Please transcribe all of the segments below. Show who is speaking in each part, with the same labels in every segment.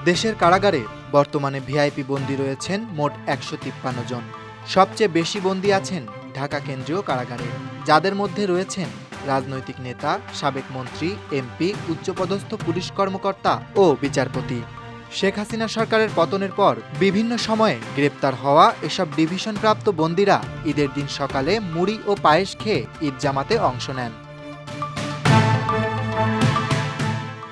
Speaker 1: দেশের কারাগারে বর্তমানে ভিআইপি বন্দী রয়েছেন মোট ১৫৩ জন। সবচেয়ে বেশি বন্দী আছেন ঢাকা কেন্দ্রীয় কারাগারে, যাদের মধ্যে রয়েছেন রাজনৈতিক নেতা, সাবেক মন্ত্রী, এমপি, উচ্চপদস্থ পুলিশ কর্মকর্তা ও বিচারপতি। শেখ হাসিনা সরকারের পতনের পর বিভিন্ন সময়ে গ্রেপ্তার হওয়া এসব ডিভিশনপ্রাপ্ত বন্দীরা ঈদের দিন সকালে মুড়ি ও পায়েস খেয়ে ঈদ জামাতে অংশ নেন।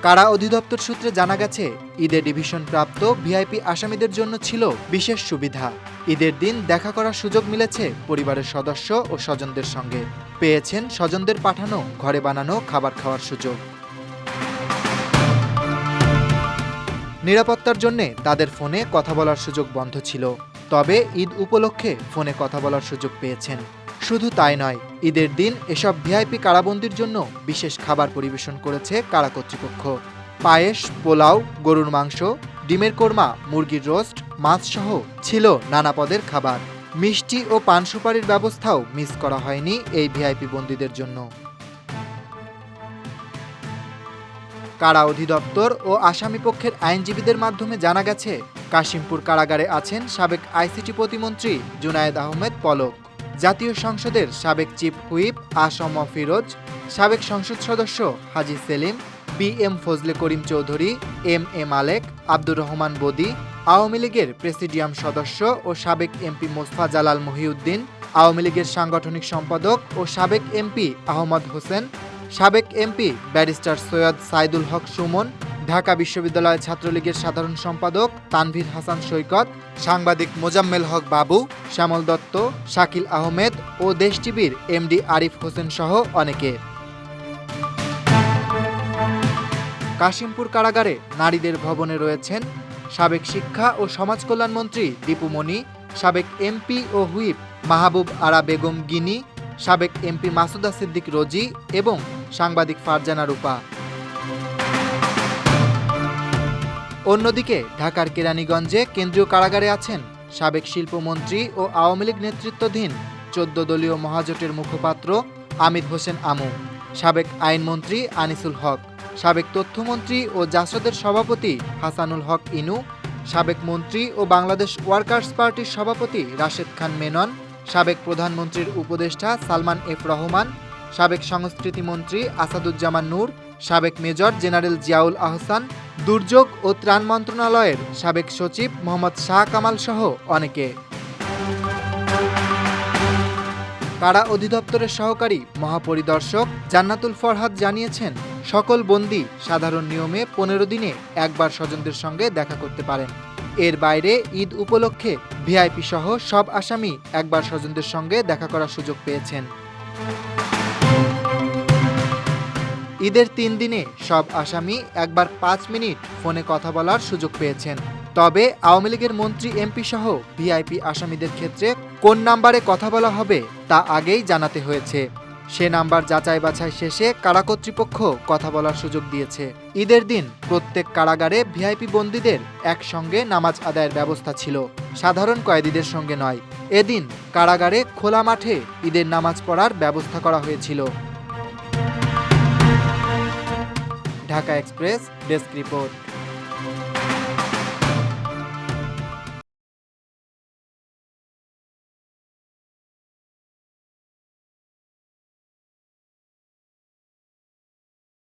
Speaker 1: কারা অধিদপ্তর সূত্রে জানা গেছে, ঈদে ডিভিশনপ্রাপ্ত ভিআইপি আসামিদের জন্য ছিল বিশেষ সুবিধা। ঈদের দিন দেখা করার সুযোগ মিলেছে পরিবারের সদস্য ও স্বজনদের সঙ্গে। পেয়েছেন স্বজনদের পাঠানো ঘরে বানানো খাবার খাওয়ার সুযোগ। নিরাপত্তার জন্য তাদের ফোনে কথা বলার সুযোগ বন্ধ ছিল, তবে ঈদ উপলক্ষে ফোনে কথা বলার সুযোগ পেয়েছেন। শুধু তাই নয়, ঈদের দিন এসব ভিআইপি কারাবন্দির জন্য বিশেষ খাবার পরিবেশন করেছে কারা কর্তৃপক্ষ। পায়েস, পোলাও, গরুর মাংস, ডিমের কোরমা, মুরগির রোস্ট, মাছসহ ছিল নানা পদের খাবার। মিষ্টি ও পান সুপারির ব্যবস্থাও মিস করা হয়নি এই ভিআইপি বন্দীদের জন্য। কারা অধিদপ্তর ও আসামিপক্ষের আইনজীবীদের মাধ্যমে জানা গেছে, কাশিমপুর কারাগারে আছেন সাবেক আইসিটি প্রতিমন্ত্রী জুনায়েদ আহমেদ পলক, জাতীয় সংসদের সাবেক চিফ হুইপ আসম ফিরোজ, সাবেক সংসদ সদস্য হাজী সেলিম, বি.এম. ফজলে করিম চৌধুরী, এম.এ. মালেক, আব্দুর রহমান বদী, আওয়ামী লীগের প্রেসিডিয়াম সদস্য ও সাবেক এমপি মোস্তফা জালাল মহিউদ্দিন, আওয়ামী লীগের সাংগঠনিক সম্পাদক ও সাবেক এমপি আহমদ হোসেন, সাবেক এমপি ব্যারিস্টার সৈয়দ সাইদুল হক সুমন, ঢাকা বিশ্ববিদ্যালয় ছাত্রলীগের সাধারণ সম্পাদক তানভীর হাসান সৈকত, সাংবাদিক মোজাম্মেল হক বাবু, শ্যামল দত্ত, শাকিল আহমেদ ও দেশ টিভির এমডি আরিফ হোসেন সহ অনেকে। কাশিমপুর কারাগারে নারীদের ভবনে রয়েছেন সাবেক শিক্ষা ও সমাজ কল্যাণমন্ত্রী দীপু মনি, সাবেক এমপি ও হুইপ মাহবুব আরা বেগম গিনি, সাবেক এমপি মাসুদা সিদ্দিক রোজি এবং সাংবাদিক ফারজানা রূপা। অন্যদিকে ঢাকার কেরানীগঞ্জে কেন্দ্রীয় কারাগারে আছেন সাবেক শিল্পমন্ত্রী ও আওয়ামী লীগ নেতৃত্বাধীন ১৪ দলীয় মহাজোটের মুখপাত্র আমির হোসেন আমু, সাবেক আইনমন্ত্রী আনিসুল হক, সাবেক তথ্যমন্ত্রী ও জাসদের সভাপতি হাসানুল হক ইনু, সাবেক মন্ত্রী ও বাংলাদেশ ওয়ার্কার্স পার্টির সভাপতি রাশেদ খান মেনন, সাবেক প্রধানমন্ত্রীর উপদেষ্টা সালমান এফ রহমান, সাবেক সংস্কৃতি মন্ত্রী আসাদুজ্জামান নূর, সাবেক মেজর জেনারেল জিয়াউল আহসান, দুর্যোগ ও ত্রাণ মন্ত্রণালয়ের সাবেক সচিব মোহাম্মদ শাহ কামাল সহ অনেকে। কারা অধিদপ্তরের সহকারী মহাপরিদর্শক জান্নাতুল ফরহাদ জানিয়েছেন, সকল বন্দী সাধারণ নিয়মে ১৫ দিনে একবার স্বজনদের সঙ্গে দেখা করতে পারেন। এর বাইরে ঈদ উপলক্ষে ভিআইপি সহ সব আসামি একবার স্বজনদের সঙ্গে দেখা করার সুযোগ পেয়েছেন। ঈদের ৩ দিনে সব আসামি একবার ৫ মিনিট ফোনে কথা বলার সুযোগ পেয়েছেন। তবে আওয়ামী লীগের মন্ত্রী, এমপি সহ ভিআইপি আসামিদের ক্ষেত্রে কোন নাম্বারে কথা বলা হবে তা আগেই জানাতে হয়েছে। সে নাম্বার যাচাই বাছাই শেষে কারা কর্তৃপক্ষ কথা বলার সুযোগ দিয়েছে। ঈদের দিন প্রত্যেক কারাগারে ভিআইপি বন্দীদের একসঙ্গে নামাজ আদায়ের ব্যবস্থা ছিল, সাধারণ কয়েদিদের সঙ্গে নয়। এদিন কারাগারে খোলা মাঠে ঈদের নামাজ পড়ার ব্যবস্থা করা হয়েছিল। Dhaka express desk report.